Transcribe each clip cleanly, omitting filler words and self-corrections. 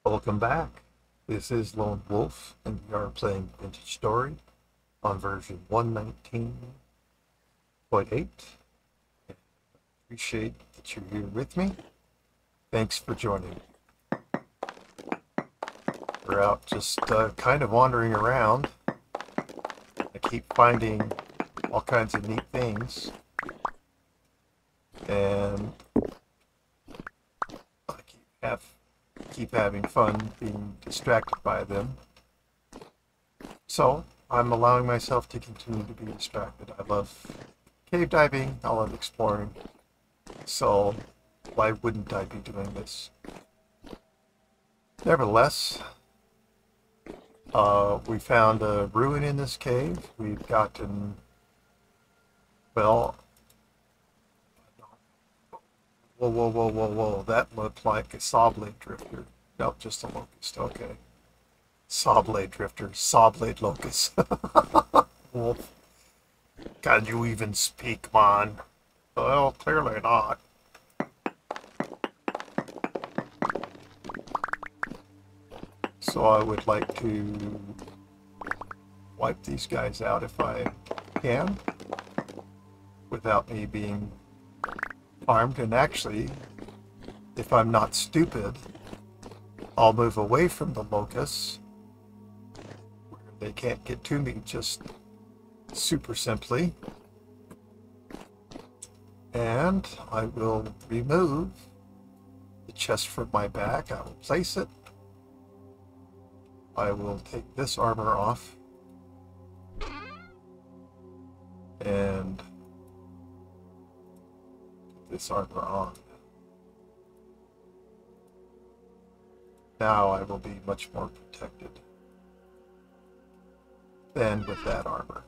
Welcome back. This is Lone Wolf, and we are playing Vintage Story on version 119.8. Appreciate that you're here with me. Thanks for joining me. We're out just kind of wandering around. I keep finding all kinds of neat things, and I keep having fun being distracted by them. So I'm allowing myself to continue to be distracted. I love cave diving, I love exploring. So why wouldn't I be doing this? Nevertheless, we found a ruin in this cave. We've gotten, well, whoa. That looked like a saw blade drifter. Nope, just a locust. Okay. Saw blade drifter, saw blade locust. Wolf. Can you even speak, man? Well, clearly not. So I would like to wipe these guys out if I can, without me being armed. And actually, if I'm not stupid, I'll move away from the locusts where they can't get to me just super simply. And I will remove the chest from my back. I will place it. I will take this armor off and put this armor on. Now I will be much more protected than with that armor.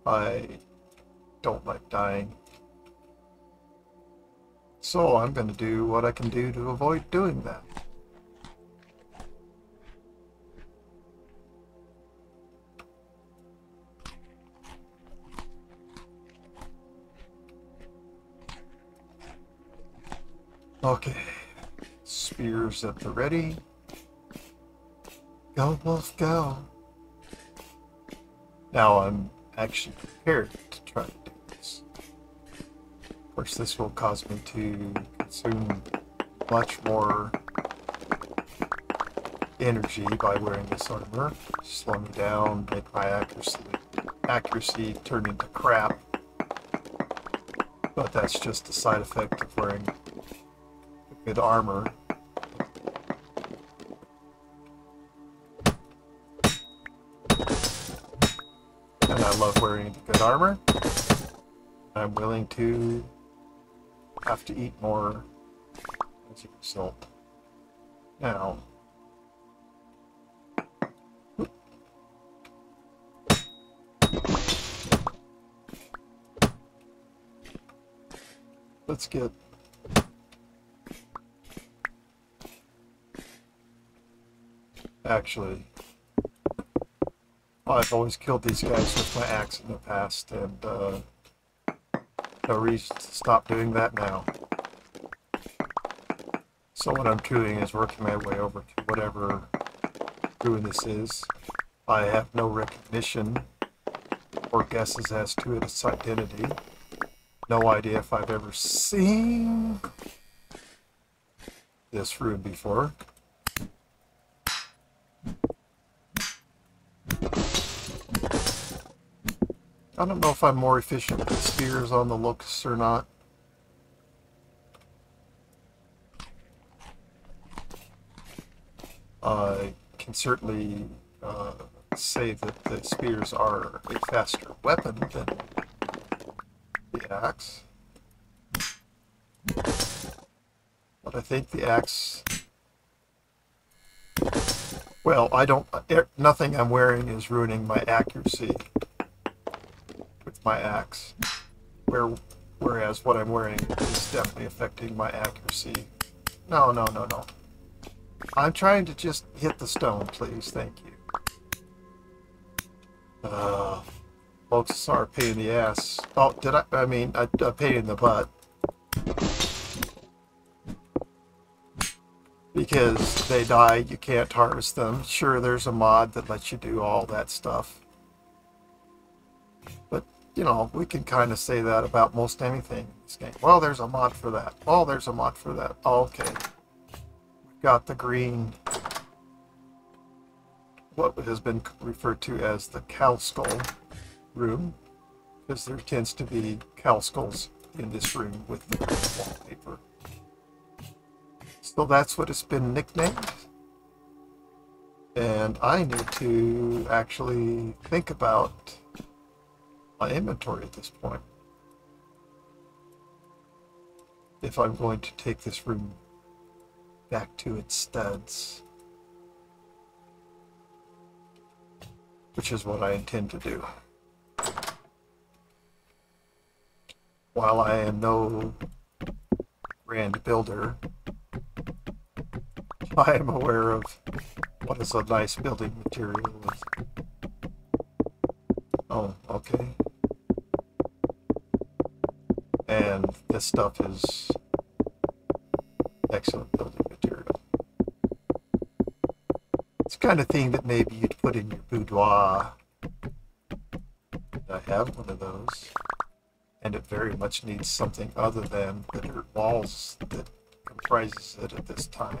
I don't like dying, so I'm going to do what I can do to avoid doing that. Okay, spears at the ready. Go, wolf, go. Now I'm actually prepared to try to do this. Of course, this will cause me to consume much more energy by wearing this armor. Slow me down, make my accuracy turn into crap. But that's just a side effect of wearing good armor. And I love wearing good armor. I'm willing to have to eat more as a result. Now, let's get actually, I've always killed these guys with my axe in the past, and no reason to stop doing that now. So what I'm doing is working my way over to whatever ruin this is. I have no recognition or guesses as to its identity. No idea if I've ever seen this ruin before. I don't know if I'm more efficient with spears on the locusts or not. I can certainly say that the spears are a faster weapon than the axe. But I think the axe... Well, nothing I'm wearing is ruining my accuracy with my axe. Whereas what I'm wearing is definitely affecting my accuracy. No. I'm trying to just hit the stone, please. Thank you. Locusts are a pain in the ass. Oh, I mean, a pain in the butt. because they die, you can't harvest them. Sure, there's a mod that lets you do all that stuff. But, you know, we can kind of say that about most anything in this game. Well, there's a mod for that. Oh, there's a mod for that. Okay. We've got the green, what has been referred to as the cow skull room, because there tends to be cow skulls in this room with the wallpaper. So that's what it's been nicknamed. And I need to actually think about my inventory at this point. If I'm going to take this room back to its studs. Which is what I intend to do. While I am no grand builder, I am aware of what is a nice building material. Oh, okay. And this stuff is excellent building material. It's the kind of thing that maybe you'd put in your boudoir. I have one of those. And it very much needs something other than the dirt walls that comprises it at this time.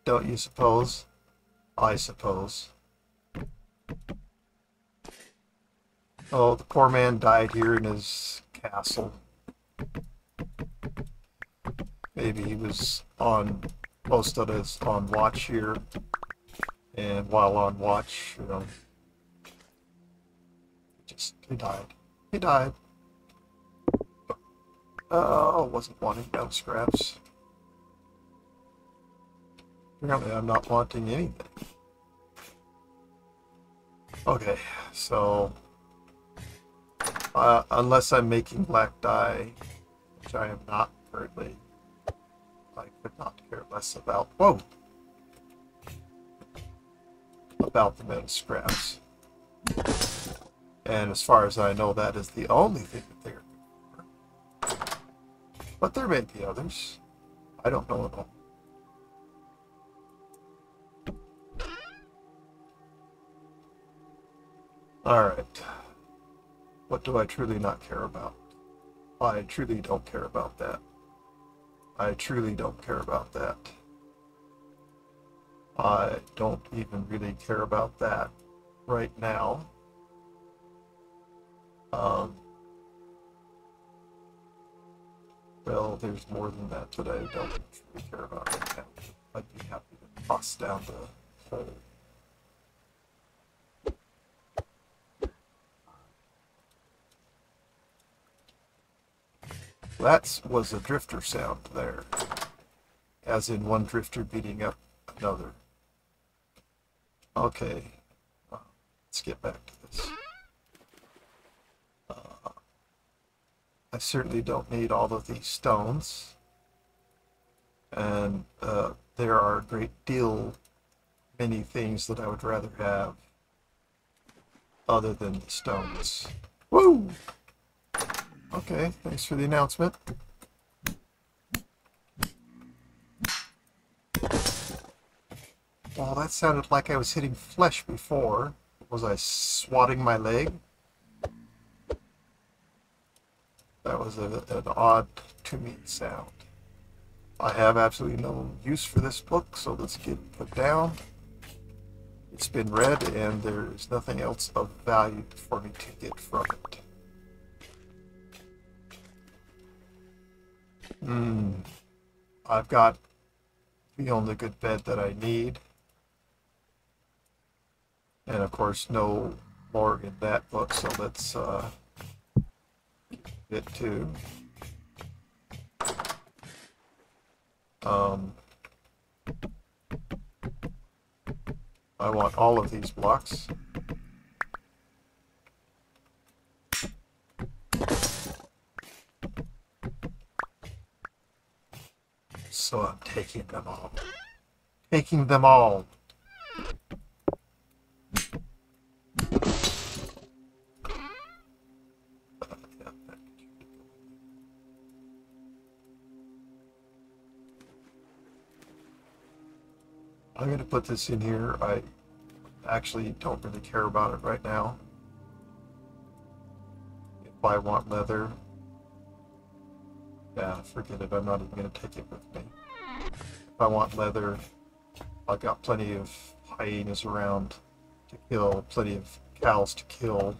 Don't you suppose? I suppose. Oh, the poor man died here in his castle. Maybe he was on, most of us on watch here. And while on watch, you know, he died. He died. Oh, wasn't wanting no scraps. Apparently I'm not wanting anything. Okay, so unless I'm making black dye, which I am not currently, I could not care less about, whoa, about the metal scraps. And as far as I know, that is the only thing that they're good for. But there may be others. I don't know at all. Alright. What do I truly not care about? I truly don't care about that. I truly don't care about that. I don't even really care about that right now. Well, there's more than that that I don't really care about right now. I'd be happy to toss down the hole. That was a drifter sound there, as in one drifter beating up another. Okay, let's get back to this. I certainly don't need all of these stones, and there are a great deal, many things that I would rather have other than the stones. Woo! Okay, thanks for the announcement. Well, that sounded like I was hitting flesh before. Was I swatting my leg? That was an odd to me sound. I have absolutely no use for this book, so let's get it put down. It's been read, and there is nothing else of value for me to get from it. I've got the only good bed that I need. And of course, no more in that book, so let's get to. I want all of these blocks. So I'm taking them all. Taking them all. I'm going to put this in here. I actually don't really care about it right now. If I want leather, yeah, forget it. I'm not even going to take it with me. If I want leather, I've got plenty of hyenas around to kill, plenty of cows to kill,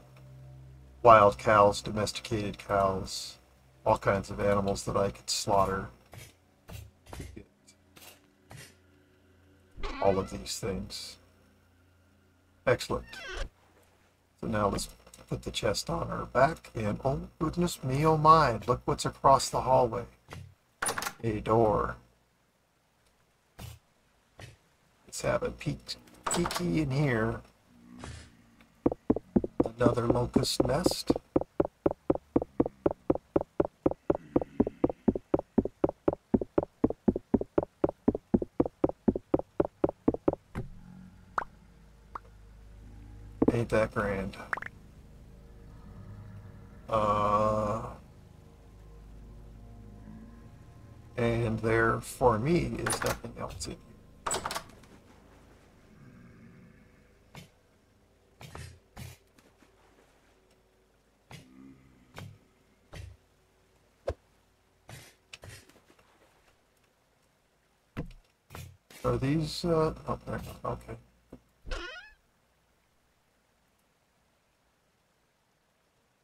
wild cows, domesticated cows, all kinds of animals that I could slaughter to get all of these things. Excellent. So now let's put the chest on our back, and oh goodness me, oh my, look what's across the hallway. A door. Let's have a peeky in here. Another locust nest. Ain't that grand. And there, for me, is nothing else in here. Are these, oh, there, okay.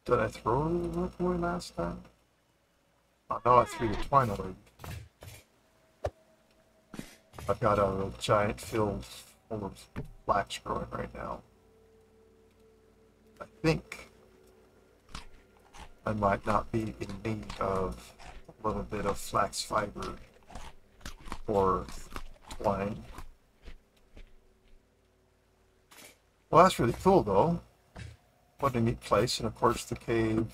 Did I throw that away last time? Oh, no, I threw the twine away. I've got a giant field full of flax growing right now. I think I might not be in need of a little bit of flax fiber or twine. Well, that's really cool, though. What a neat place, and of course the cave.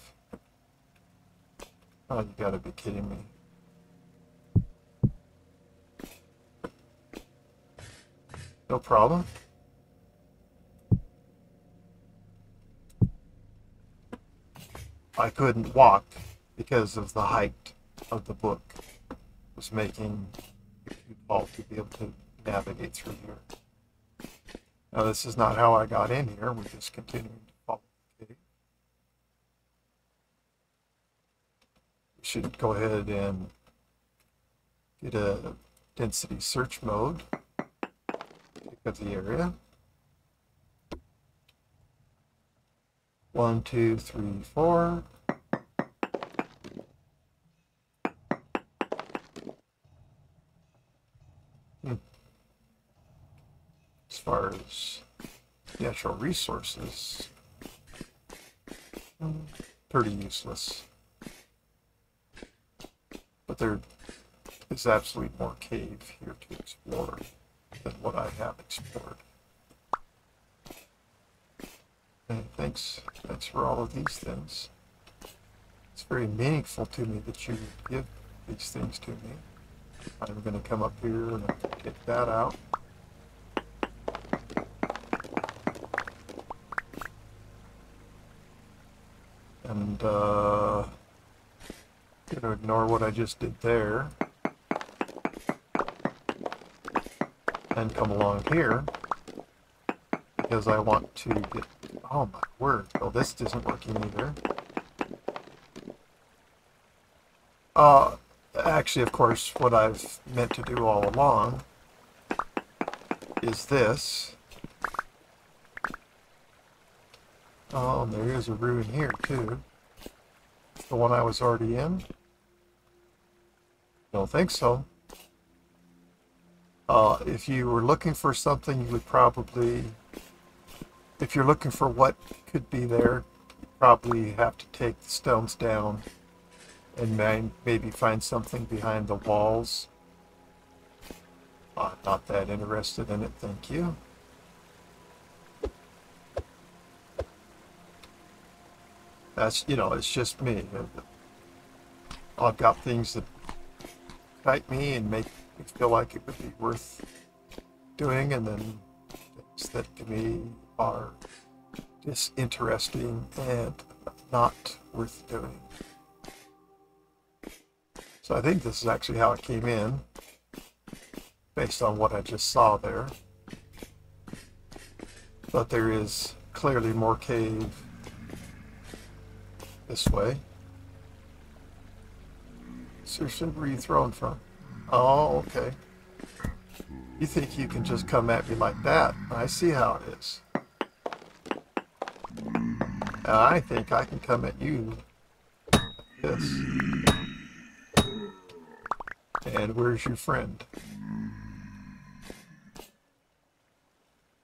Oh, you gotta be kidding me. No problem. I couldn't walk because of the height of the book. It was making it too tall to be able to navigate through here. Now, this is not how I got in here. We're just continuing to follow the cave. We should go ahead and get a density search mode. Pick up the area. 1, 2, 3, 4. As far as natural resources, pretty useless. But there is absolutely more cave here to explore than what I have explored. And thanks for all of these things. It's very meaningful to me that you give these things to me. I'm going to come up here and take that out. And going to ignore what I just did there. And come along here. Because I want to get... Oh my word. Oh, this isn't working either. Actually, of course, what I've meant to do all along is this. Oh, and there is a ruin here, too. The one I was already in? Don't think so. If you were looking for something, you would probably... If you're looking for what could be there, you probably have to take the stones down and maybe find something behind the walls. Not that interested in it, thank you. That's, you know, it's just me. I've got things that excite me and make me feel like it would be worth doing, and then things that to me are disinteresting and not worth doing. So I think this is actually how it came in. based on what I just saw there. But there is clearly more cave this way. Seriously, where are you throwing from? Oh, okay. You think you can just come at me like that? I see how it is. I think I can come at you like this. And where's your friend?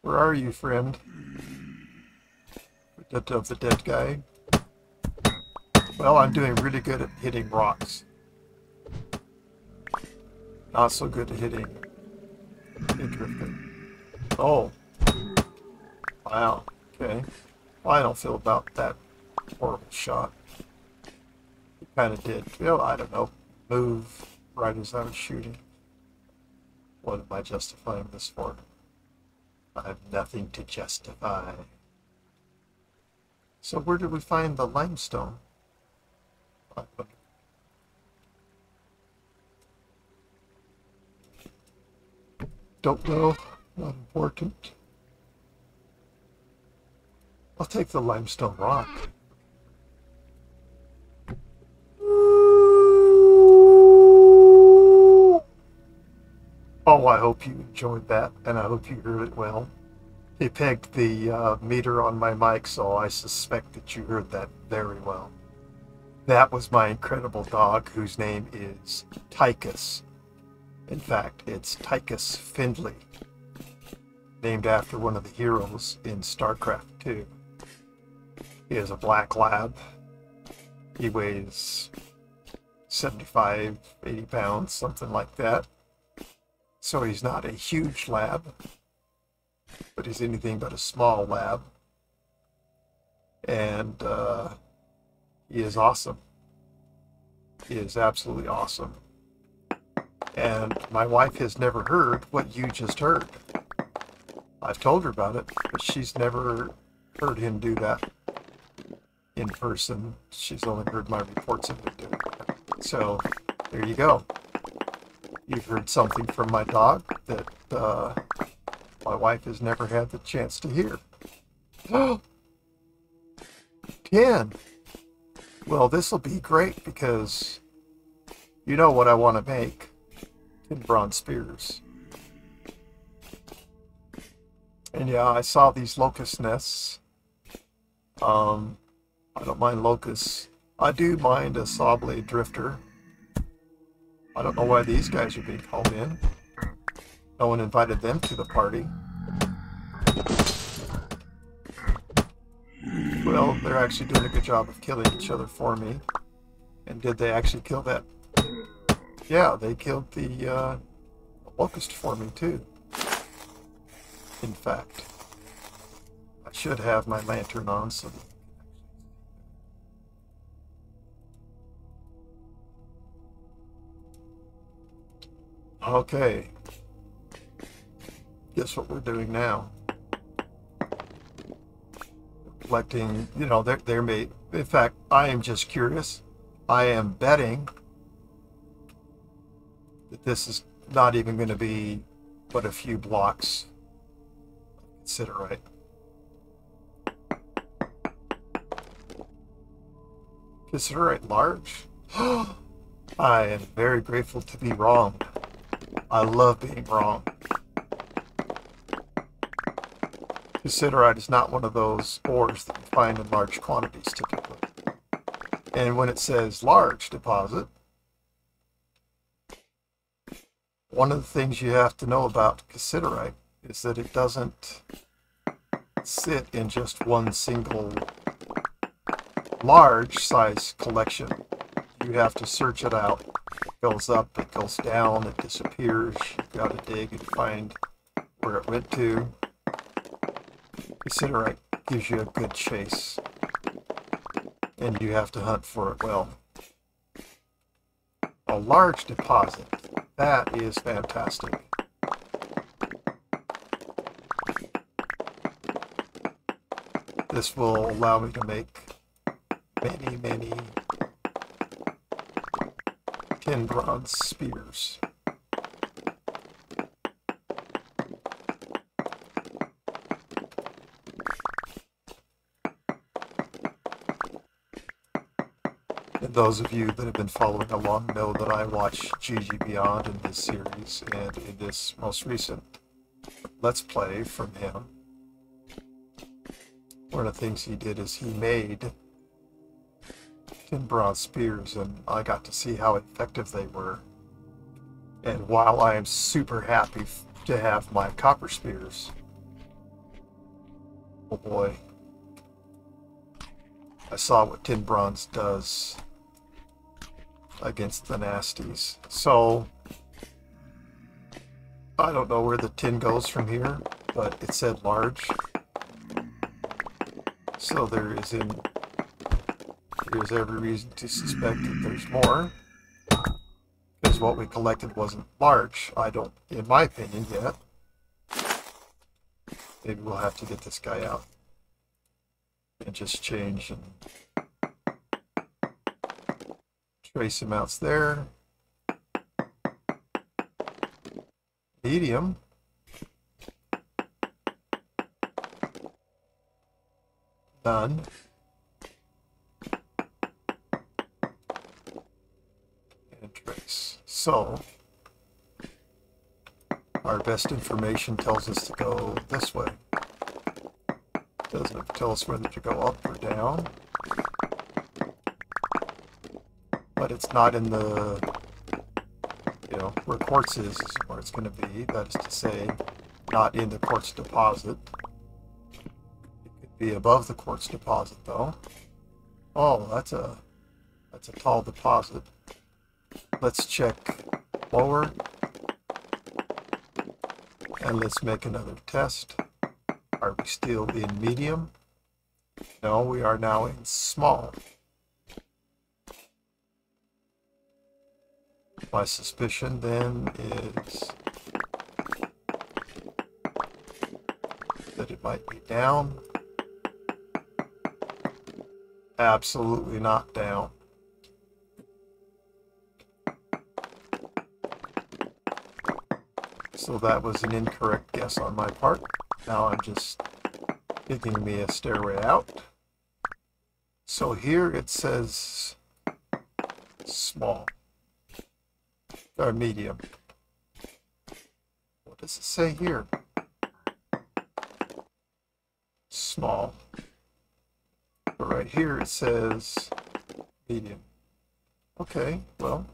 Where are you, friend? Of the dead guy? Well, I'm doing really good at hitting rocks. Not so good at hitting drifting. Oh. Wow. Okay. Well, I don't feel about that horrible shot. It kind of did. Well, I don't know. Move right as I was shooting. What am I justifying this for? I have nothing to justify. So where did we find the limestone? Don't know. Not important. I'll take the limestone rock. Oh, I hope you enjoyed that, and I hope you heard it well. He pegged the meter on my mic, so I suspect that you heard that very well. That was my incredible dog, whose name is Tychus. In fact, it's Tychus Findley, named after one of the heroes in StarCraft 2. He is a black lab. He weighs 75, 80 pounds, something like that. So he's not a huge lab, but he's anything but a small lab. And he is awesome. He is absolutely awesome. And my wife has never heard what you just heard. I've told her about it, but she's never heard him do that in person. She's only heard my reports of him doing it. So there you go. You've heard something from my dog that my wife has never had the chance to hear. Oh, 10. Well, this will be great because you know what I want to make. 10 bronze spears. And yeah, I saw these locust nests. I don't mind locusts. I do mind a saw blade drifter. I don't know why these guys are being called in. No one invited them to the party. Well, they're actually doing a good job of killing each other for me. And did they actually kill that? Yeah, they killed the locust for me too. In fact, I should have my lantern on so that okay. Guess what we're doing now? Collecting, you know, there may, in fact, I am just curious. I am betting that this is not even going to be but a few blocks of considerite. Considerite large? I am very grateful to be wrong. I love being wrong. Considerite is not one of those ores that you find in large quantities typically. And when it says large deposit, one of the things you have to know about considerite is that it doesn't sit in just one single large size collection. You have to search it out. It goes up, it goes down, it disappears. You've got to dig and find where it went to. Considerite gives you a good chase, and you have to hunt for it well. A large deposit, that is fantastic. This will allow me to make many 10 bronze spears. those of you that have been following along know that I watch GG Beyond in this series, and in this most recent Let's Play from him, one of the things he did is he made tin bronze spears, and I got to see how effective they were. And while I am super happy to have my copper spears, oh boy, I saw what tin bronze does against the nasties. So I don't know where the tin goes from here, but it said large. So there's every reason to suspect that there's more, because what we collected wasn't large. I don't, in my opinion, yet. Maybe we'll have to get this guy out and just change and trace amounts there. Medium. None. And trace. So our best information tells us to go this way. Doesn't tell us whether to go up or down. But it's not in the, where quartz is where it's going to be. That is to say, not in the quartz deposit. It could be above the quartz deposit, though. Oh, that's a tall deposit. Let's check lower. And let's make another test. Are we still in medium? No, we are now in small. My suspicion then is that it might be down. Absolutely not down. So that was an incorrect guess on my part. Now I'm just giving me a stairway out. So here it says small. Or medium. What does it say here? Small. But right here it says medium. Okay, well,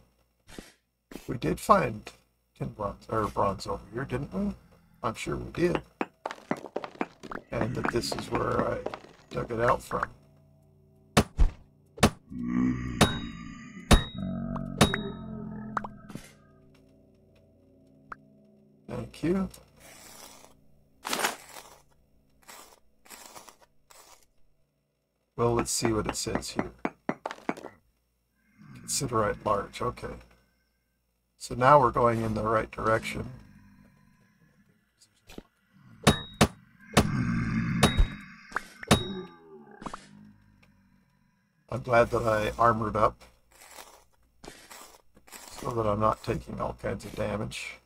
we did find tin bronze, or bronze over here, didn't we? I'm sure we did. And that this is where I dug it out from. Thank you. Well, let's see what it says here. Consider it large. Okay. So now we're going in the right direction. I'm glad that I armored up so that I'm not taking all kinds of damage.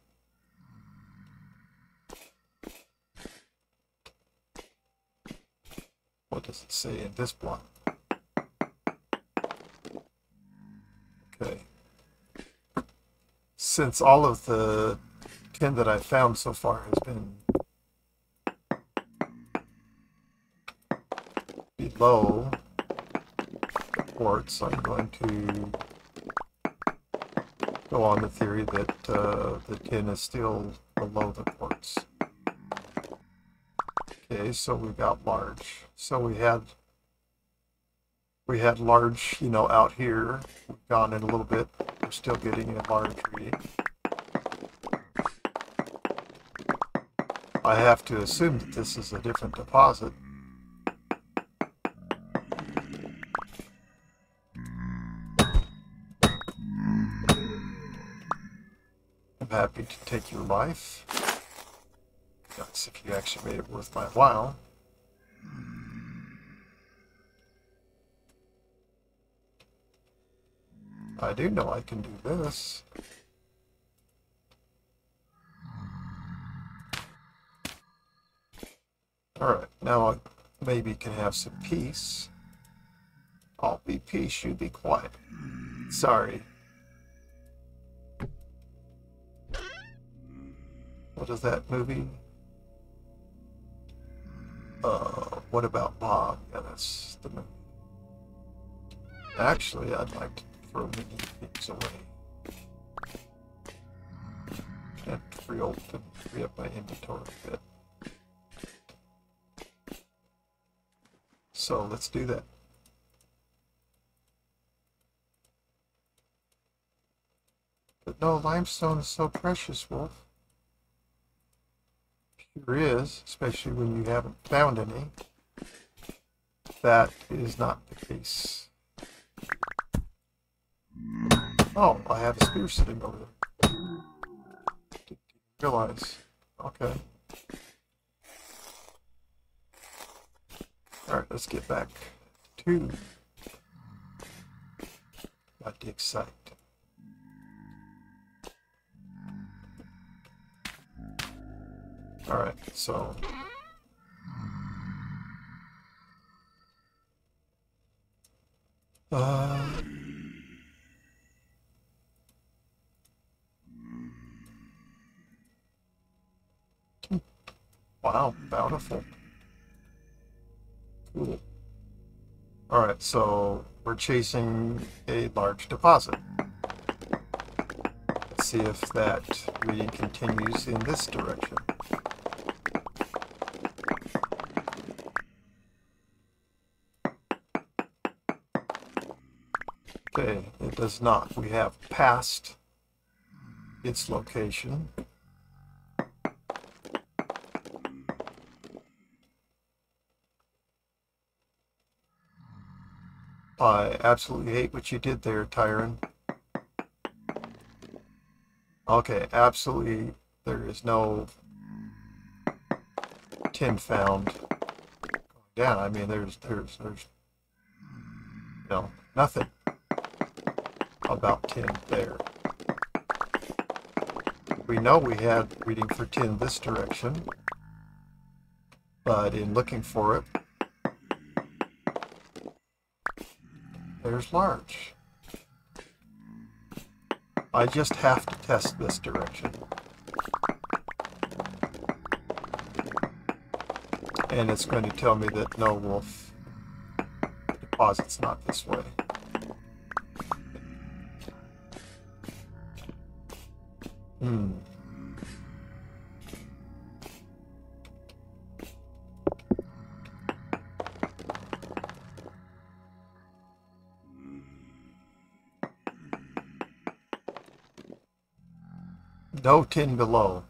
What does it say in this block? Okay. Since all of the tin that I found so far has been below the quartz, I'm going to go on the theory that the tin is still below the quartz. Okay, so we got large. So we had large, out here. We've gone in a little bit. We're still getting a large reading. I have to assume that this is a different deposit. I'm happy to take your life. That's if you actually made it worth my while. I do know I can do this. Alright, now I maybe can have some peace. I'll be peace, you be quiet. Sorry. What is that movie? What about Bob? Yeah, that's the movie. Actually, I'd like to throw many things away and free up my inventory a bit. So let's do that. But no, limestone is so precious, Wolf. Sure is, especially when you haven't found any. That is not the case. Oh, I have a spear sitting over there. Didn't realize. Okay. Alright, let's get back to my dig site. Alright, so wow, bountiful. Cool. Alright, so we're chasing a large deposit. Let's see if that reading continues in this direction. Okay, it does not. We have passed its location. I absolutely hate what you did there, Tyron. Okay, absolutely, there is no tin found going down. I mean, there's no, nothing about tin there. We know we had reading for tin this direction, but in looking for it, there's large. I just have to test this direction. And it's going to tell me that no, Wolf, deposit's not this way. No tin below.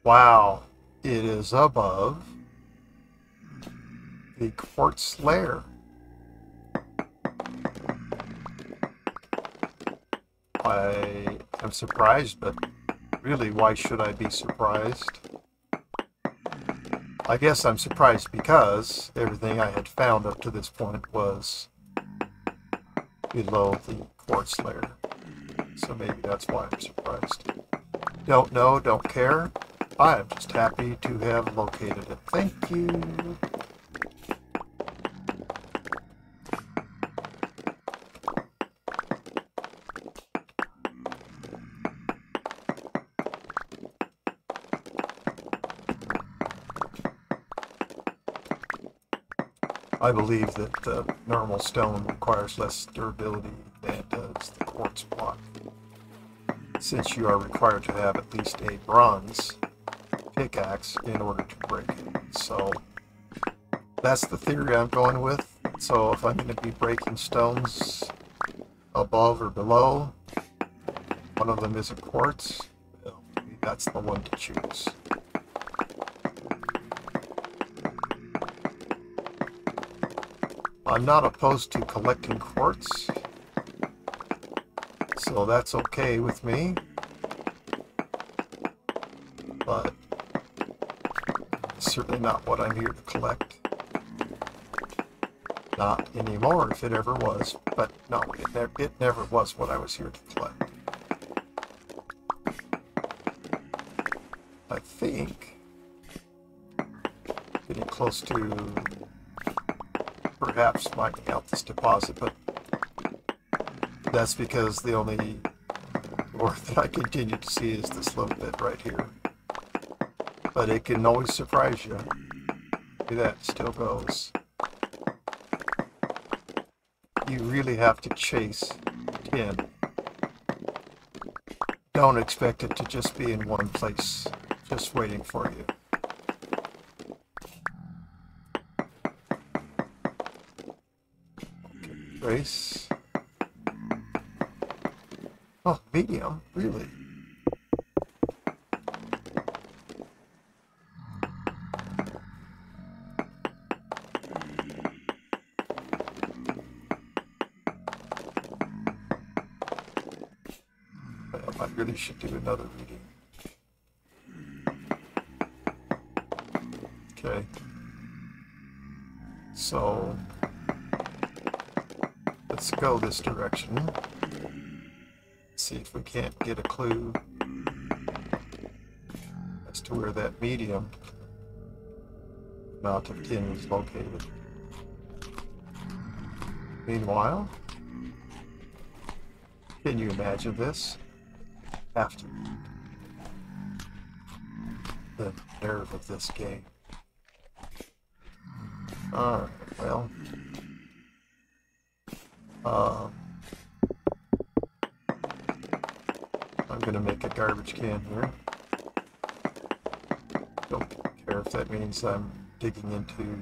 Wow, it is above the quartz layer. I am surprised, but really, why should I be surprised? I guess I'm surprised because everything I had found up to this point was below the quartz layer. So maybe that's why I'm surprised. Don't know, don't care. I am just happy to have located it. Thank you. I believe that normal stone requires less durability than does the quartz block, since you are required to have at least a bronze pickaxe in order to break it. So that's the theory I'm going with. So if I'm going to be breaking stones above or below, one of them isn't quartz, well, maybe that's the one to choose. I'm not opposed to collecting quartz, so that's okay with me, but it's certainly not what I'm here to collect. Not anymore, if it ever was, but no, it never was what I was here to collect. I think, getting close to perhaps mining out this deposit, but that's because the only ore that I continue to see is this little bit right here. But it can always surprise you. See, that still goes. You really have to chase tin. Don't expect it to just be in one place, just waiting for you. Okay, trace. Oh, medium, really? Well, I really should do another reading. Okay. So, let's go this direction. See if we can't get a clue as to where that medium amount of tin is located. Meanwhile, can you imagine this? After the nerve of this game. Alright, well. I'm gonna make a garbage can here. Don't care if that means I'm digging into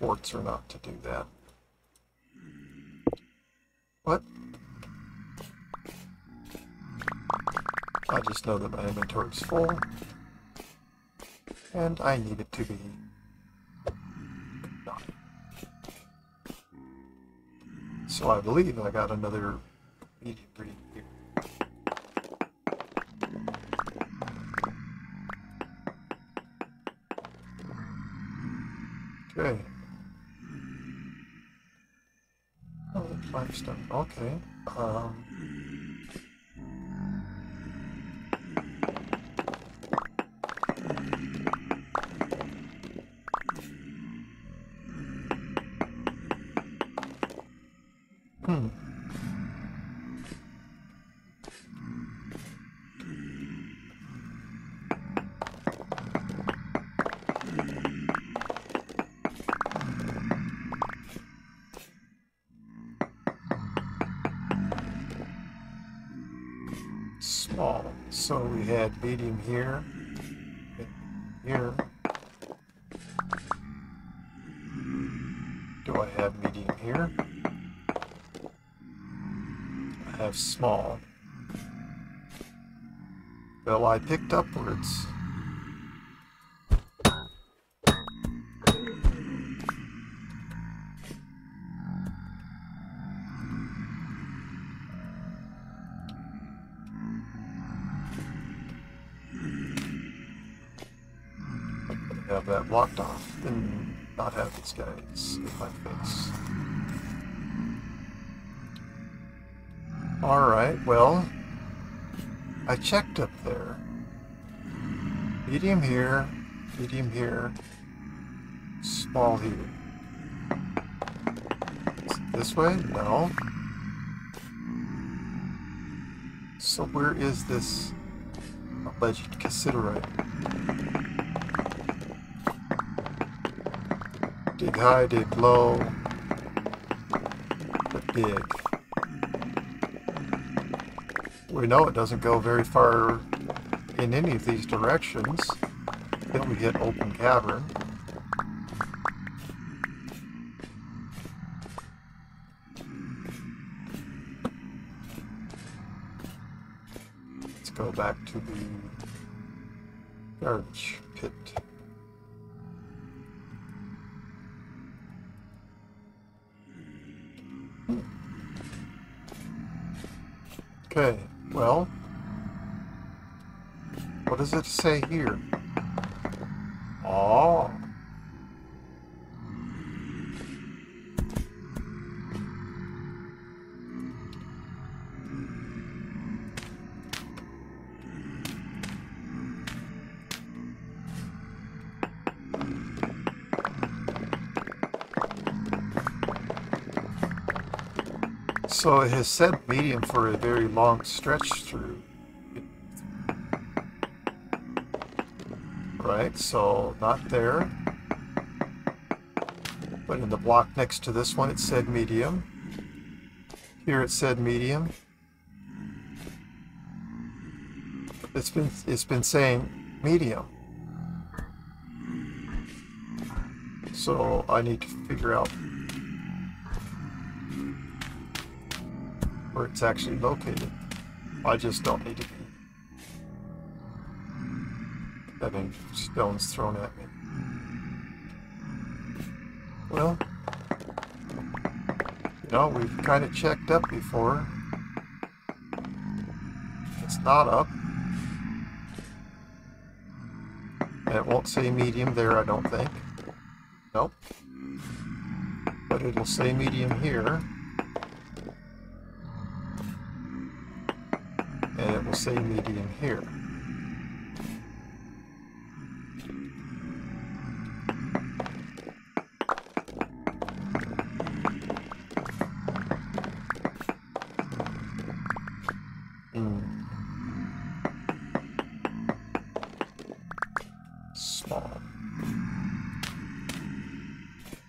quartz or not to do that. What? I just know that my inventory is full, and I need it to be not. So I believe I got another medium reading here. Okay. Oh, limestone. Okay. Small. So we had medium here, here. Do I have medium here? I have small. Well, I picked upwards. Have that blocked off and not have these guys in my face. Alright, well, I checked up there. Medium here, small here. Is it this way? No. So where is this alleged cassiterite? Dig high, dig low, but dig. We know it doesn't go very far in any of these directions until we hit open cavern. Let's go back to the garbage pit. Okay, well, what does it say here? Oh. So it has said medium for a very long stretch through. Right, so not there. But in the block next to this one it said medium. Here it said medium. It's been saying medium. So I need to figure out where it's actually located. I just don't need to be having stones thrown at me. Well, you know, we've kind of checked up before. It's not up. And it won't say medium there, I don't think. Nope. But it'll say medium here. And it will say medium here. Small.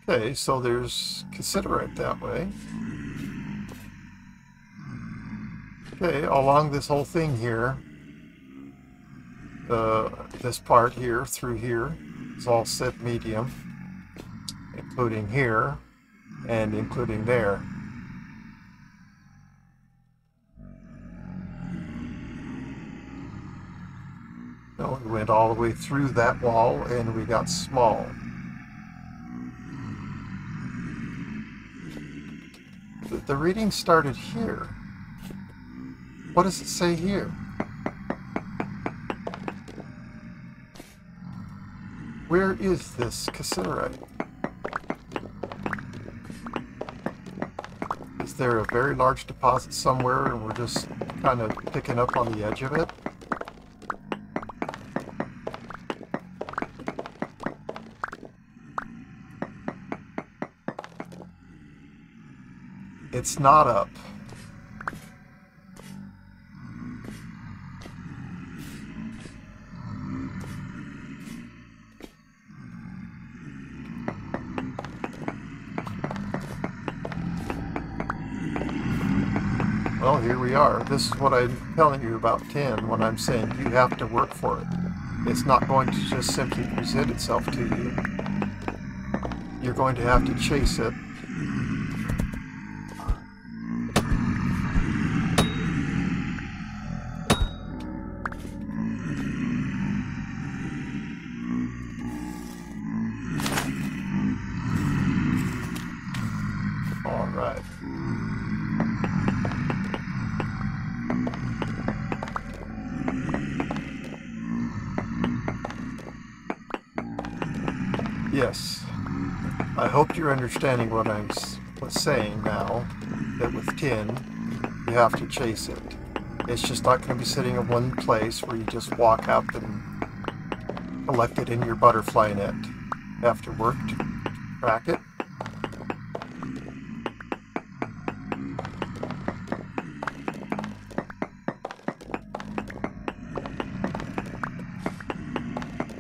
Okay, so consider it that way. Okay, along this whole thing here, this part here through here is all set medium, including here and including there. No, we went all the way through that wall and we got small. The reading started here. What does it say here? Where is this cassiterite? Is there a very large deposit somewhere and we're just kind of picking up on the edge of it? It's not up. Well, here we are. This is what I'm telling you about 10 when I'm saying you have to work for it. It's not going to just simply present itself to you. You're going to have to chase it. All right. Yes, I hope you're understanding what I was saying now, that with tin, you have to chase it. It's just not going to be sitting in one place where you just walk up and collect it in your butterfly net. You have to work to track it.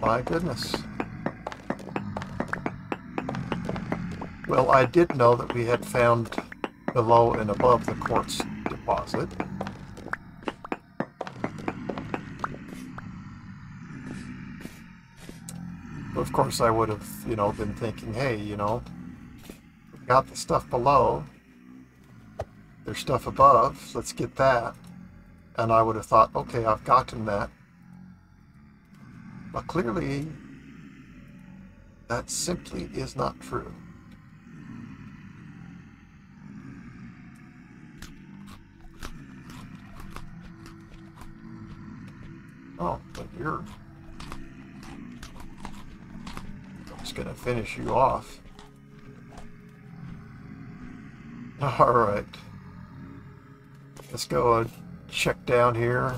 My goodness. Well, I did know that we had found below and above the quartz deposit. Of course, I would have, been thinking, hey, we got the stuff below. There's stuff above. Let's get that. And I would have thought, okay, I've gotten that. But clearly, that simply is not true. Oh, but I'm just going to finish you off. All right. Let's go and check down here.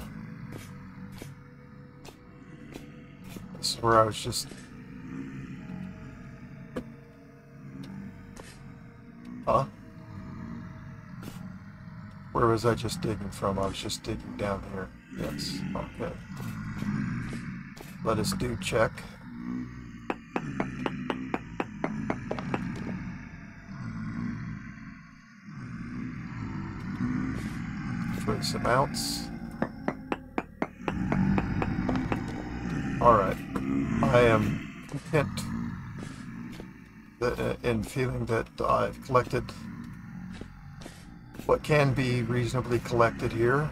This is where I was just... Huh? Where was I just digging from? I was just digging down here. Yes, okay. Let us do check. Trace amounts. Alright. I am content in feeling that I've collected what can be reasonably collected here.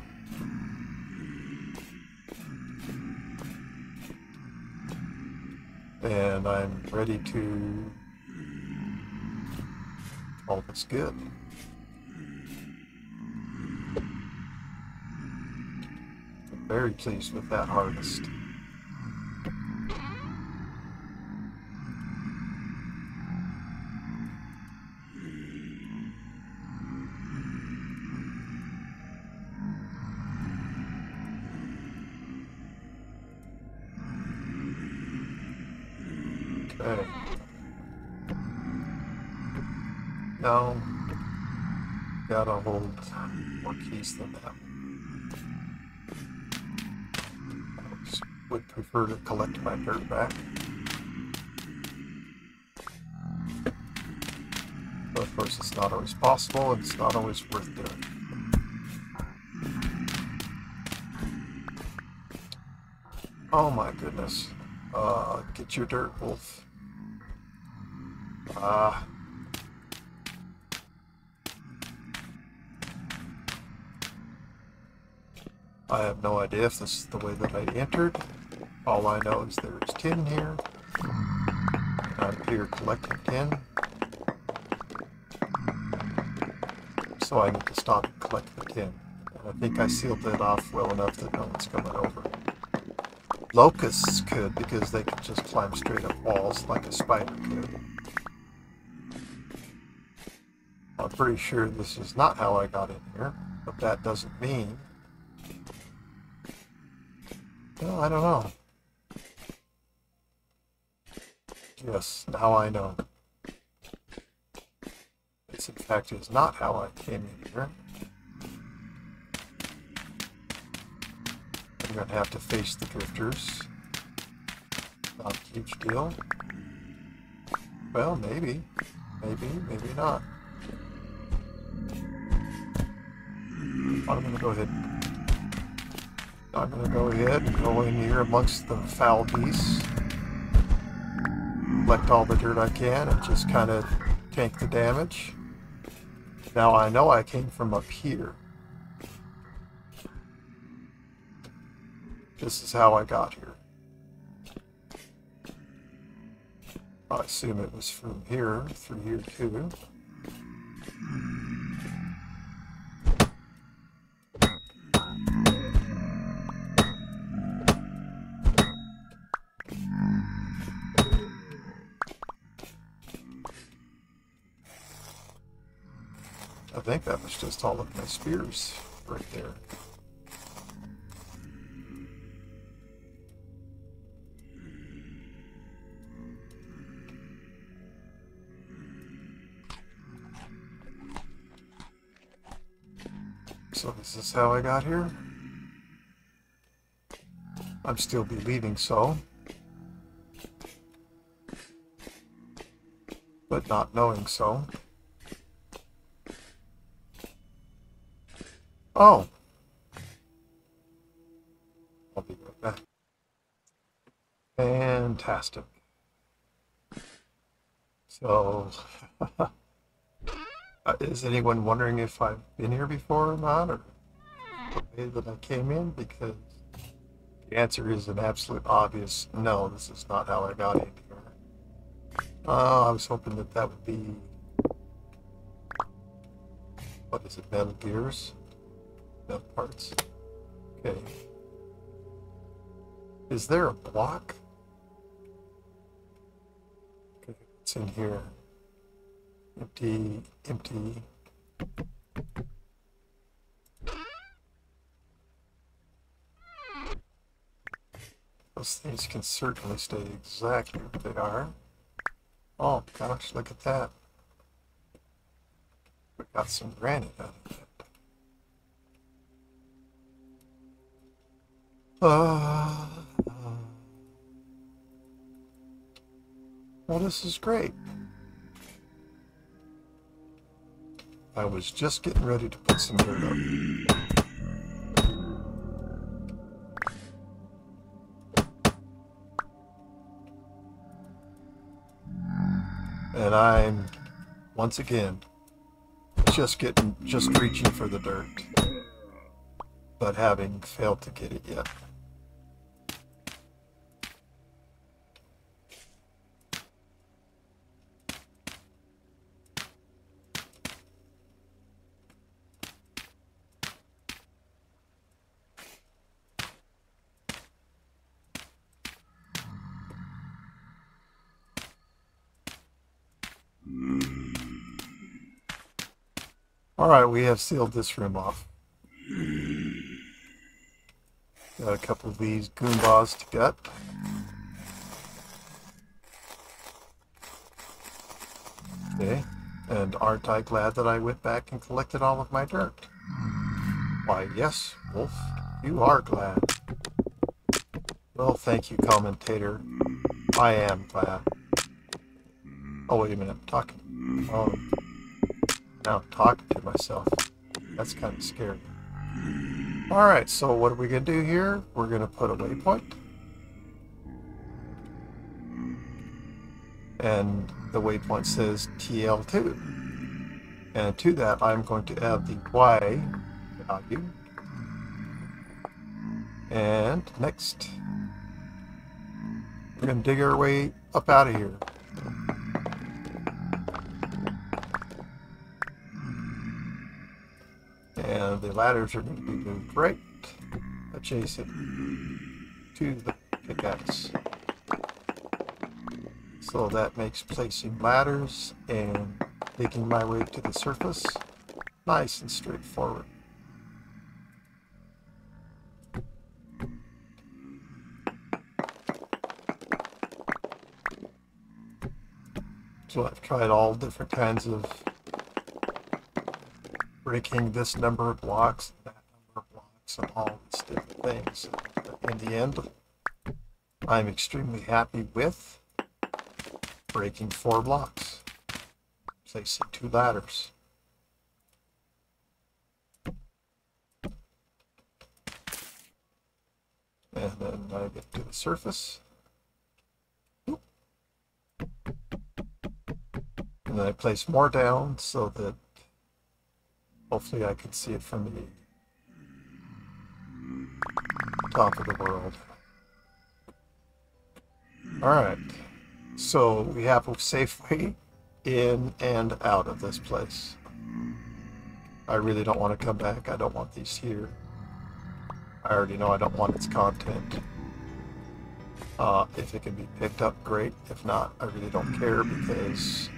And I'm ready to call this good. I'm very pleased with that harvest. Okay. Now, gotta hold more keys than that. I would prefer to collect my dirt back. But of course, it's not always possible, and it's not always worth doing. Oh my goodness. Get your dirt, wolf. I have no idea if this is the way that I entered. All I know is there is tin here. I'm here collecting tin. So I need to stop and collect the tin. And I think I sealed that off well enough that no one's coming over. Locusts could, because they could just climb straight up walls like a spider could. I'm pretty sure this is not how I got in here, but that doesn't mean... Well, I don't know. Yes, now I know. This, in fact, is not how I came in here. I'm going to have to face the drifters. Not a huge deal. Well, maybe. Maybe, maybe not. I'm going to go ahead and go in here amongst the foul beasts. Collect all the dirt I can and just kind of tank the damage. Now I know I came from up here. This is how I got here. I assume it was from here, through here too. I think that was just all of my spears right there. So this is how I got here. I'm still believing so, but not knowing so. Oh. I'll be right back. Fantastic. So, is anyone wondering if I've been here before or not, or the way that I came in? Because the answer is an absolute obvious no, this is not how I got in here. I was hoping that that would be, what is it, metal gears? Metal parts. Okay. Is there a block? Okay, it's in here. Empty, empty. Those things can certainly stay exactly what they are. Oh gosh, look at that. We got some granite out of it. Uh, well, this is great. I was just getting ready to put some dirt up. And I'm, once again, just reaching for the dirt, but having failed to get it yet. All right, we have sealed this room off. Got a couple of these Goombas to get. Okay, and aren't I glad that I went back and collected all of my dirt? Why, yes, Wolf, you are glad. Well, thank you, commentator. I am glad. Oh, wait a minute, I'm talking. Oh, now I'm talking to myself. That's kind of scary. Alright, so what are we going to do here? We're going to put a waypoint. And the waypoint says TL2. And to that, I'm going to add the Y value. And next, we're going to dig our way up out of here. And the ladders are going to be moved right adjacent to the pickaxe. So that makes placing ladders and digging my way to the surface nice and straightforward. So I've tried all different kinds of breaking this number of blocks, that number of blocks, and all these different things. In the end, I'm extremely happy with breaking 4 blocks, placing 2 ladders. And then I get to the surface. And then I place more down so that hopefully I can see it from the top of the world. Alright, so we have a safe way in and out of this place. I really don't want to come back. I don't want these here. I already know I don't want its content. If it can be picked up, great. If not, I really don't care because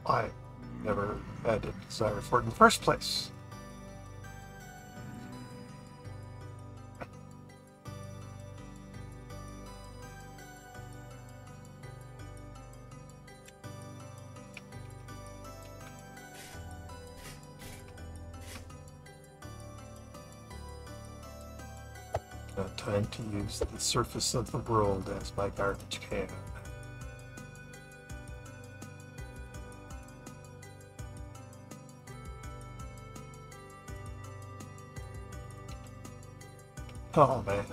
I never had a desire for it in the first place. Time to use the surface of the world as my garbage can. Oh man,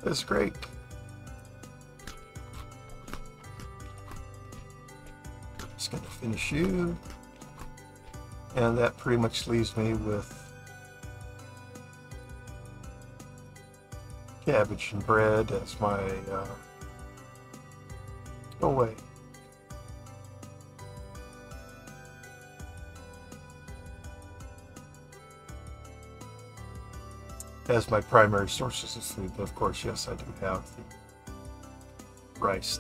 it's great. Just gonna finish you, and that pretty much leaves me with cabbage and bread as my oh wait. As my primary sources of food, but of course, yes, I do have the rice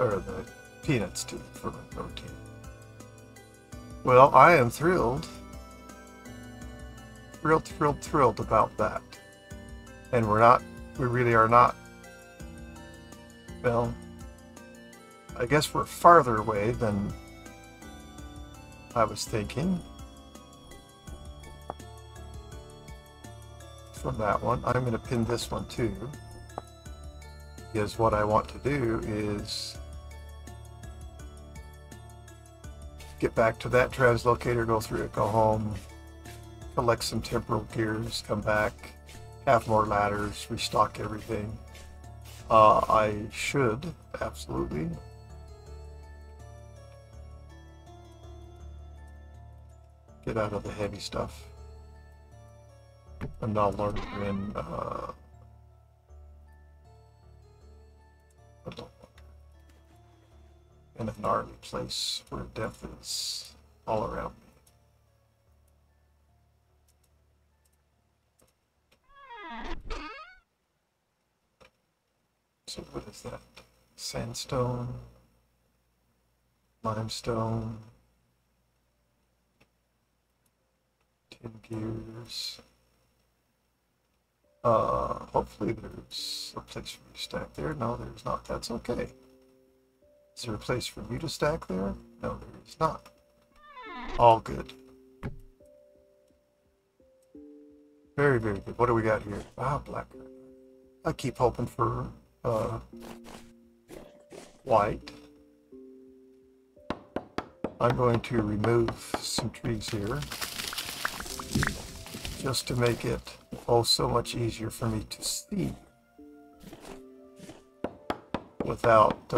or the peanuts too for my protein. Well, I am thrilled about that. And we really are not, well, I guess we're farther away than I was thinking. from that one. I'm going to pin this one too, because what I want to do is get back to that translocator, go through it, go home, collect some temporal gears, come back, have more ladders, restock everything. I should absolutely get out of the heavy stuff, and I'll learn in a gnarly place where death is all around me. So what is that? Sandstone, limestone, tin gears. Hopefully there's a place for you to stack there. No, there's not. That's okay. Is there a place for you to stack there? No, there is not. All good. Very, very good. What do we got here? Ah, black. I keep hoping for white. I'm going to remove some trees here, just to make it so much easier for me to see without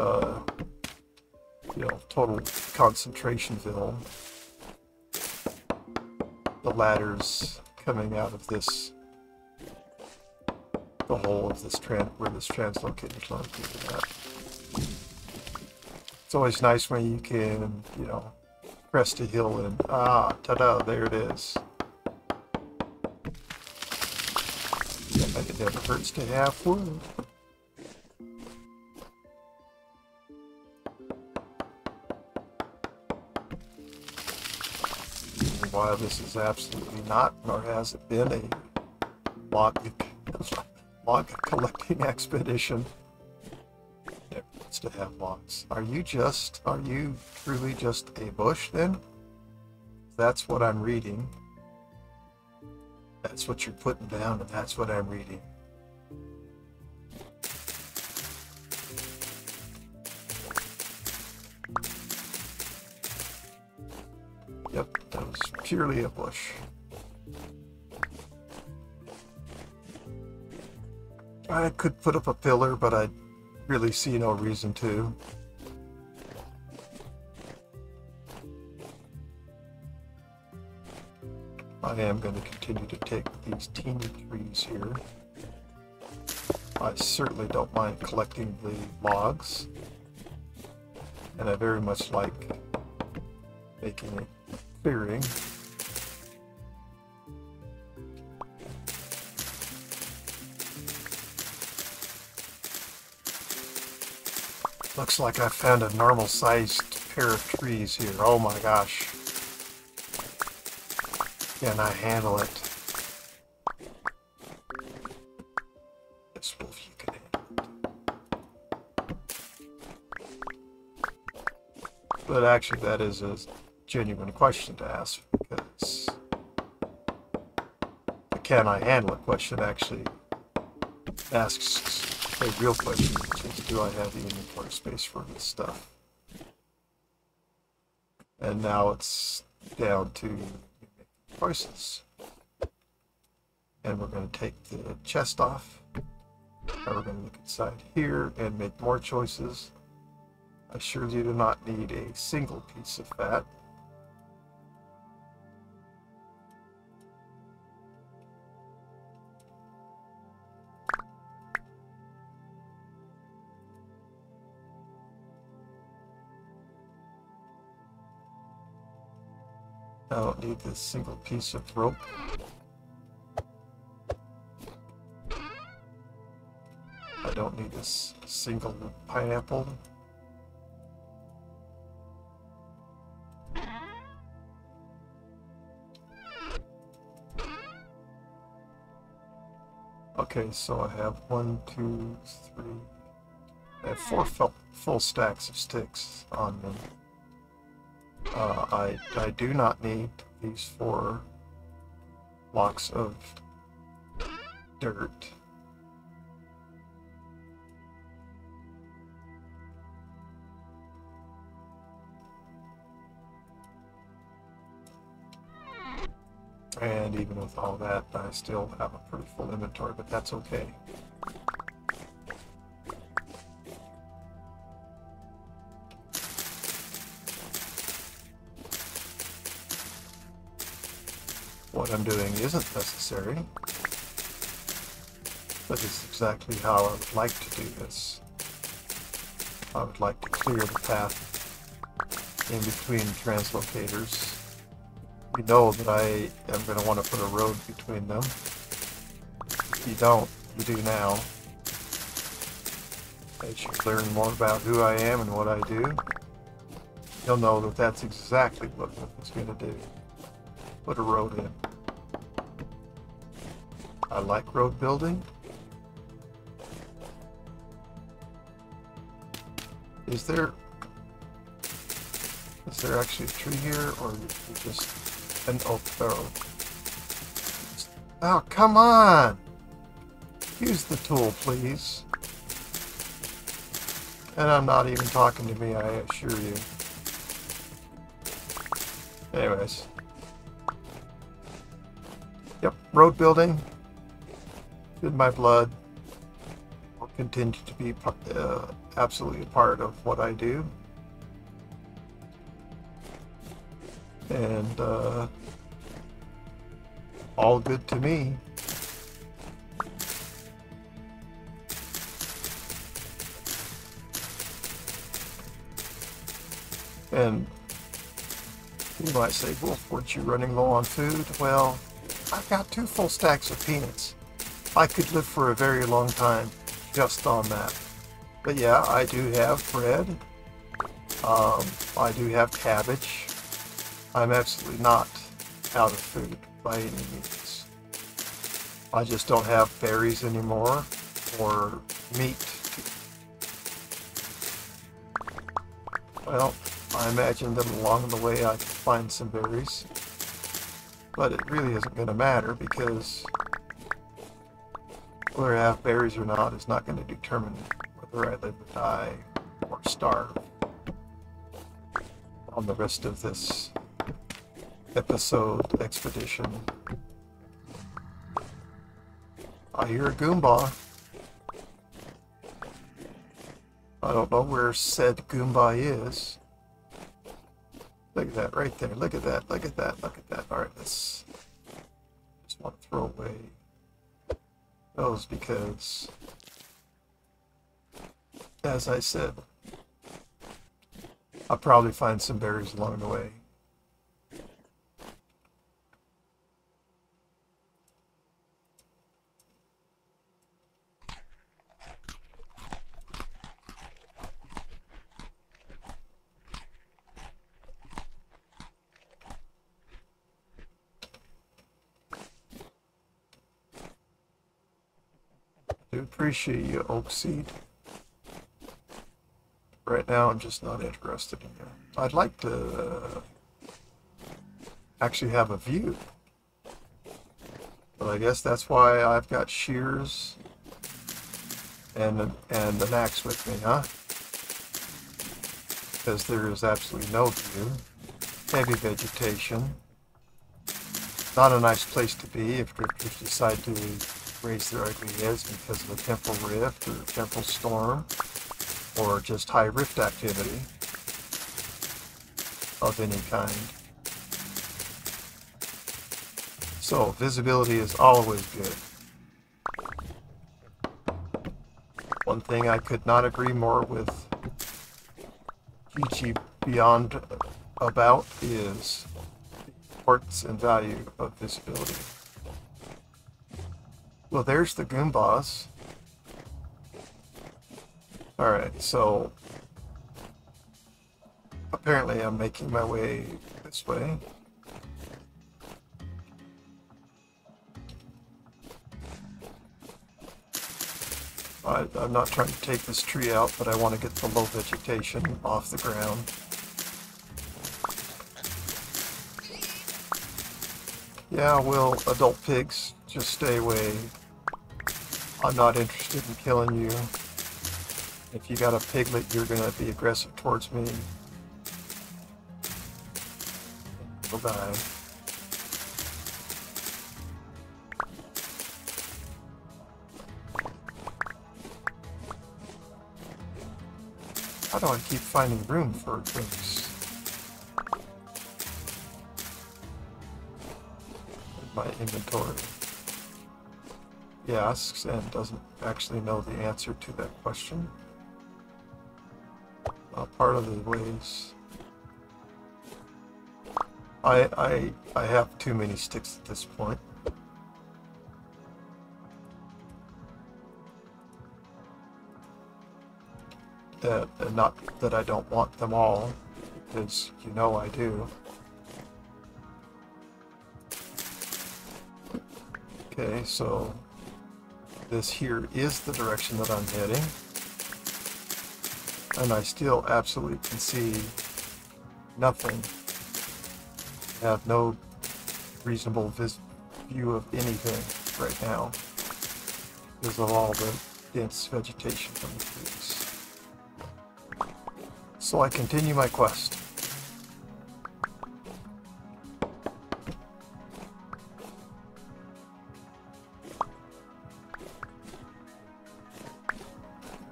total concentrationville. The ladders coming out of this, the hole of this where this translocator is located at. It's always nice when you can, crest a hill and ta-da, there it is. It never hurts to have wood. While this is absolutely not, nor has it been, a log collecting expedition, it needs to have logs. Are you truly just a bush then? That's what I'm reading. That's what you're putting down, and that's what I'm reading. Yep, that was purely a bush. I could put up a pillar, but I really see no reason to. I am going to continue to take these teeny trees here. I certainly don't mind collecting the logs, and I very much like making a clearing. Looks like I found a normal-sized pair of trees here. Oh my gosh. Can I handle it? Yes, Wolf, you can handle it. But actually, that is a genuine question to ask, because the can I handle it question actually asks a real question, which is, do I have the inventory space for this stuff? And now it's down to choices. And we're going to take the chest off. Now we're going to look inside here and make more choices. I surely do not need a single piece of fat. I don't need this single piece of rope. I don't need this single pineapple. Okay, so I have 1, 2, 3. I have 4 full stacks of sticks on me. I do not need these 4 blocks of dirt. And even with all that, I still have a pretty full inventory, but that's okay. What I'm doing isn't necessary, but it's exactly how I would like to do this. I would like to clear the path in between translocators. You know that I am going to want to put a road between them. If you don't, you do now. As you learn more about who I am and what I do, you'll know that that's exactly what it's going to do. Put a road in. I like road building. Is there actually a tree here, or just an oak barrel? Oh, come on! Use the tool, please. And I'm not even talking to me, I assure you. Anyways. Yep, road building. In my blood. Will continue to be absolutely a part of what I do. And all good to me. And you might say, Wolf, weren't you running low on food? Well, I've got 2 full stacks of peanuts. I could live for a very long time just on that. But yeah, I do have bread. I do have cabbage. I'm absolutely not out of food by any means. I just don't have berries anymore, or meat. Well, I imagine that along the way I could find some berries. But it really isn't going to matter, because whether I have berries or not is not going to determine whether I live or die or starve on the rest of this episode expedition. I hear a Goomba. I don't know where said Goomba is. Look at that right there. Look at that. Look at that. Look at that. Alright, let's just want to throw away those because, as I said, I'll probably find some berries along the way. I do appreciate you, Oak Seed. Right now, I'm just not interested in it. I'd like to actually have a view. But I guess that's why I've got shears and an axe with me, huh? Because there is absolutely no view. Heavy vegetation. Not a nice place to be if drifters decide to raise their ugly heads because of a temporal rift or a temporal storm, or just high rift activity of any kind. So visibility is always good. One thing I could not agree more with GG Beyond about is the importance and value of visibility. Well, there's the Goombas. Alright, so apparently I'm making my way this way. I'm not trying to take this tree out, but I want to get the low vegetation off the ground. Yeah, well, adult pigs, just stay away. I'm not interested in killing you. If you got a piglet, you're gonna be aggressive towards me. You'll die. How do I keep finding room for things in my inventory? He asks and doesn't actually know the answer to that question. Part of the ways I have too many sticks at this point. Not that I don't want them all, because you know I do. Okay, so this here is the direction that I'm heading. And I still absolutely can see nothing. I have no reasonable view of anything right now because of all the dense vegetation from the trees. So I continue my quest.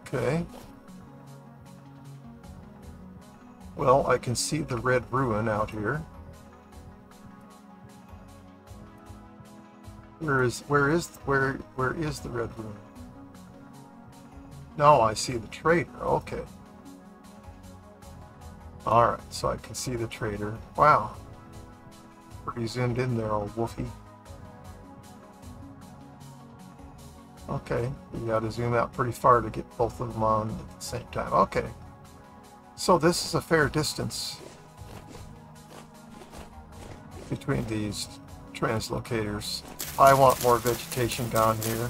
Okay. Well, I can see the red ruin out here. Where is the red ruin? No, I see the trader. Okay. All right, so I can see the trader. Wow. Pretty zoomed in there, old Wolfie. Okay, you got to zoom out pretty far to get both of them on at the same time. Okay. So this is a fair distance between these translocators. I want more vegetation down here.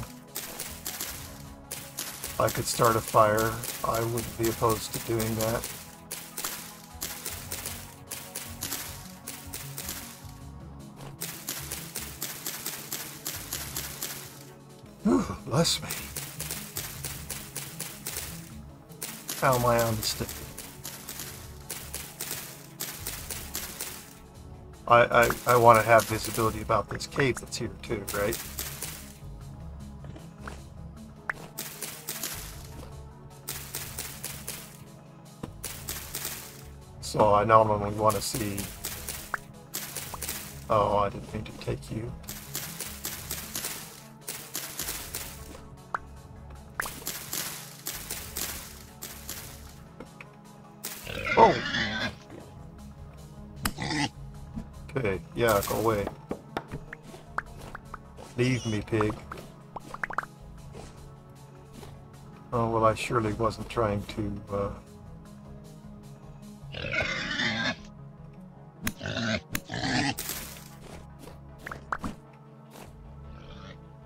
I could start a fire. I wouldn't be opposed to doing that. Whew, bless me. How am I on the stick? I want to have visibility about this cave that's here too, right? So I normally want to see... Oh, I didn't mean to take you. Oh! Okay, yeah, go away. Leave me, pig. Oh, well, I surely wasn't trying to,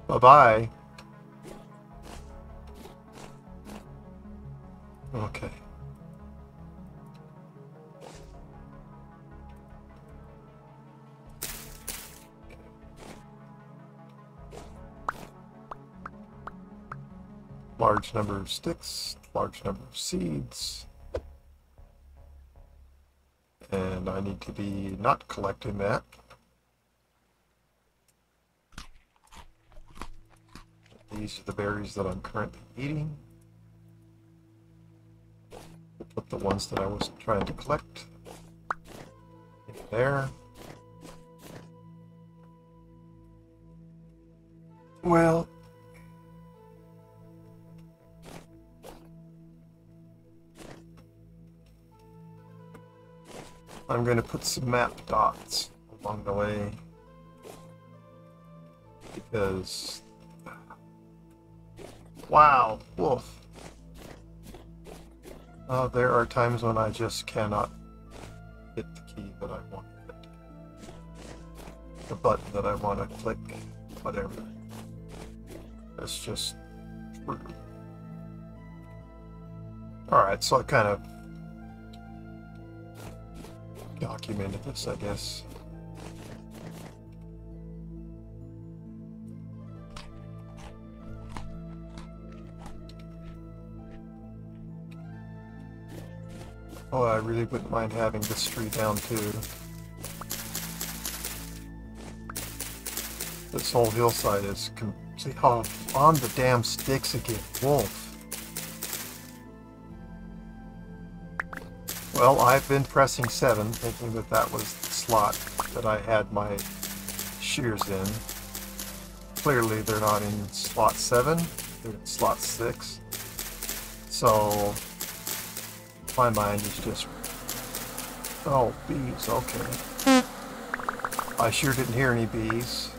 Bye-bye. Okay. Large number of sticks, large number of seeds. And I need to be not collecting that. These are the berries that I'm currently eating. We'll put the ones that I wasn't trying to collect in there. Well, I'm going to put some map dots along the way because, wow, wolf. There are times when I just cannot hit the key that I want to hit. The button that I want to click, whatever. That's just true. Alright, so I kind of documented this, I guess. Oh, I really wouldn't mind having this tree down too. This whole hillside is... See how on the damn sticks again, wolf. Well, I've been pressing 7, thinking that that was the slot that I had my shears in. Clearly they're not in slot 7, they're in slot 6. So my mind is just, oh, bees, okay. I sure didn't hear any bees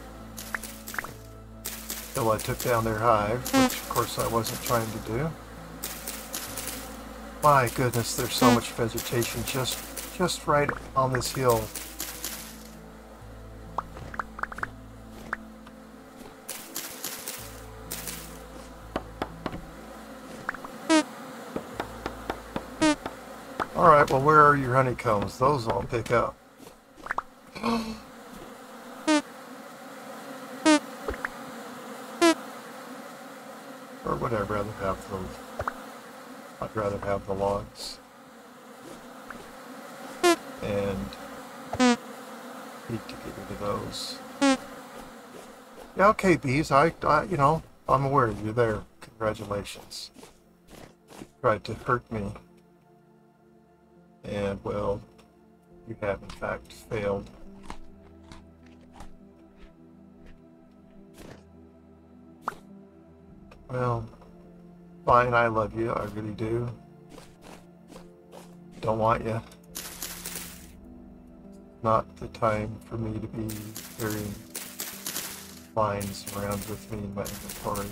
till I took down their hive, which of course I wasn't trying to do. My goodness, there's so much vegetation just right on this hill. Alright, well, where are your honeycombs? Those I'll pick up. Or would I rather have them? I'd rather have the logs. And need to get rid of those. Yeah, okay, bees, you know, I'm aware you're there. Congratulations. You tried to hurt me. And, well, you have in fact failed. Well, fine, I love you, I really do. Don't want you. Not the time for me to be carrying lines around with me in my inventory.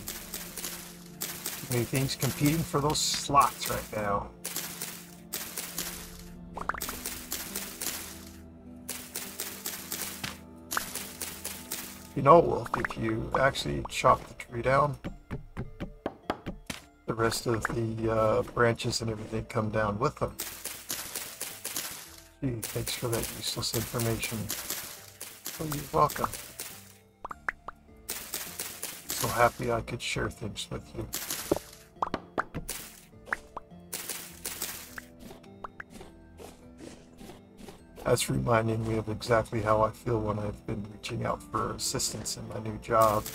Too many things competing for those slots right now. You know, Wolf, if you actually chop the tree down, the rest of the branches and everything come down with them. Gee, thanks for that useless information. Oh, you're welcome. So happy I could share things with you. That's reminding me of exactly how I feel when I've been reaching out for assistance in my new job.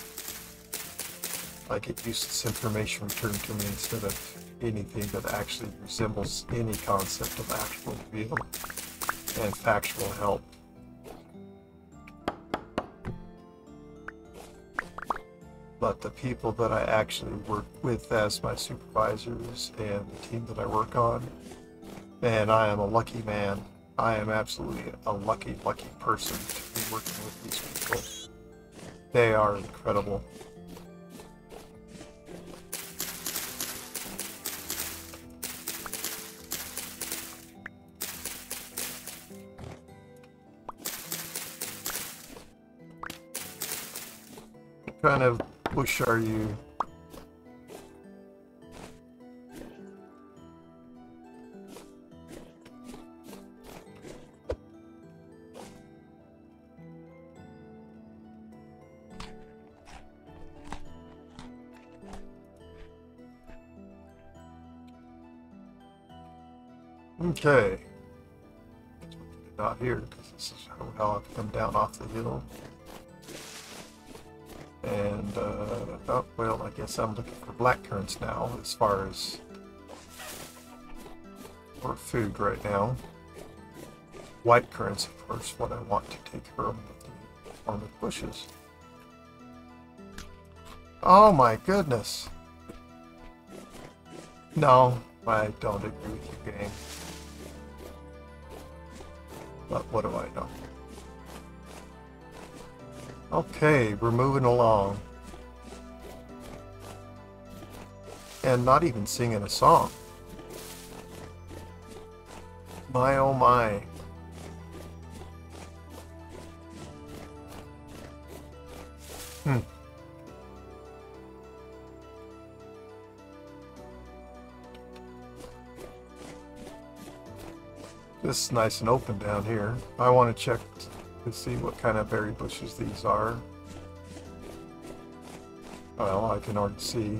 I get useless information returned to me instead of anything that actually resembles any concept of actual real and factual help. But the people that I actually work with as my supervisors and the team that I work on, man, I am a lucky man. I am absolutely a lucky, lucky person to be working with these people. They are incredible. What kind of bush are you? Okay. Not here, because this is how I've come down off the hill. And, oh, well, I guess I'm looking for black currants now, as far as for food right now. White currants, of course, what I want to take care of with the form of bushes. Oh my goodness! No, I don't agree with you, game. But what do I know? Okay, we're moving along. And not even singing a song. My oh my. This is nice and open down here. I want to check to see what kind of berry bushes these are. Well, I can already see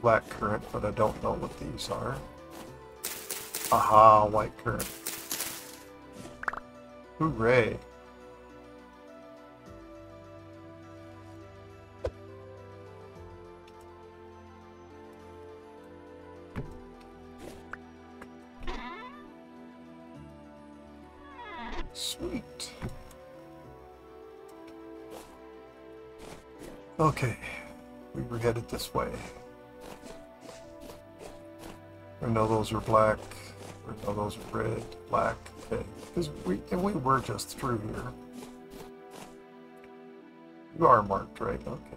black currant, but I don't know what these are. Aha, white currant. Hooray. Sweet. Okay, we were headed this way. I know those are black. I know those are red, black. Okay, because we were just through here. You are marked, right? Okay.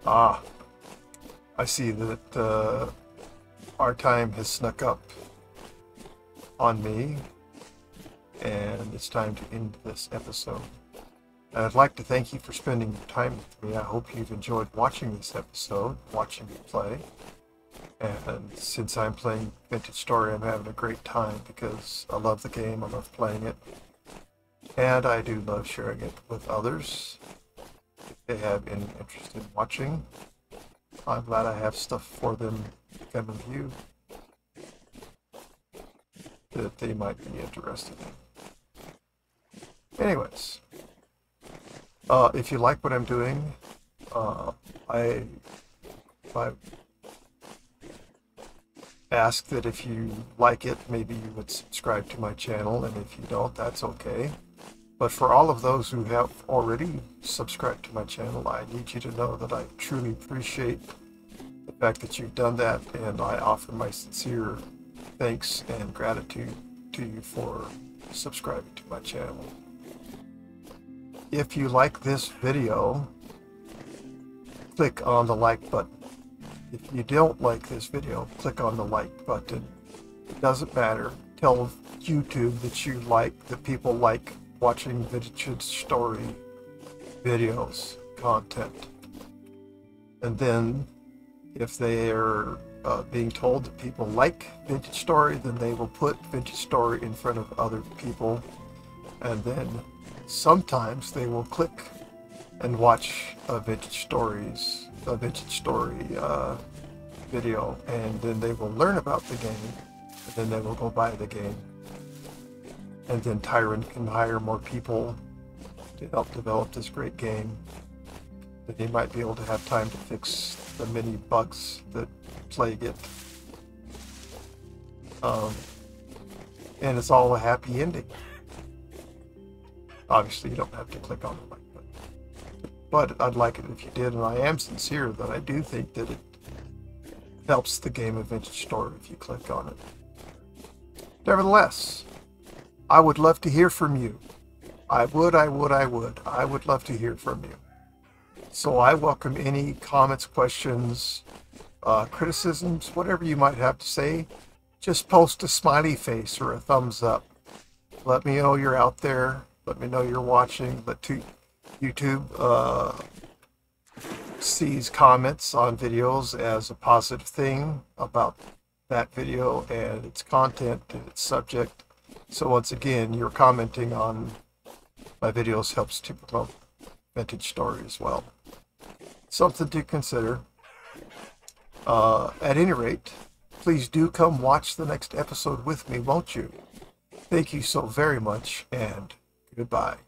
Ah, I see that our time has snuck up on me, and it's time to end this episode. And I'd like to thank you for spending your time with me. I hope you've enjoyed watching this episode, watching me play. And since I'm playing Vintage Story, I'm having a great time because I love the game, I love playing it, and I do love sharing it with others if they have any interest in watching. I'm glad I have stuff for them to come and view that they might be interested in. Anyways, if you like what I'm doing, I ask that if you like it, maybe you would subscribe to my channel, and if you don't, that's okay. But for all of those who have already subscribed to my channel, I need you to know that I truly appreciate the fact that you've done that, and I offer my sincere thanks and gratitude to you for subscribing to my channel. If you like this video, click on the like button. If you don't like this video, click on the like button. It doesn't matter. Tell YouTube that you like, that people like watching Vintage Story videos, content. And then, if they are being told that people like Vintage Story, then they will put Vintage Story in front of other people. And then sometimes they will click and watch a Vintage Story video, and then they will learn about the game, and then they will go buy the game. And then Tyrant can hire more people to help develop this great game. Then he might be able to have time to fix the many bugs that plague it. And it's all a happy ending. Obviously, you don't have to click on the like button. But I'd like it if you did, and I am sincere that I do think that it helps the game of Vintage Story if you click on it. Nevertheless, I would love to hear from you. I would love to hear from you. So I welcome any comments, questions, criticisms, whatever you might have to say. Just post a smiley face or a thumbs up. Let me know you're out there. Let me know you're watching. Let YouTube sees comments on videos as a positive thing about that video and its content and its subject. So once again, your commenting on my videos helps to promote Vintage Story as well. Something to consider. At any rate, please do come watch the next episode with me, won't you? Thank you so very much, and goodbye.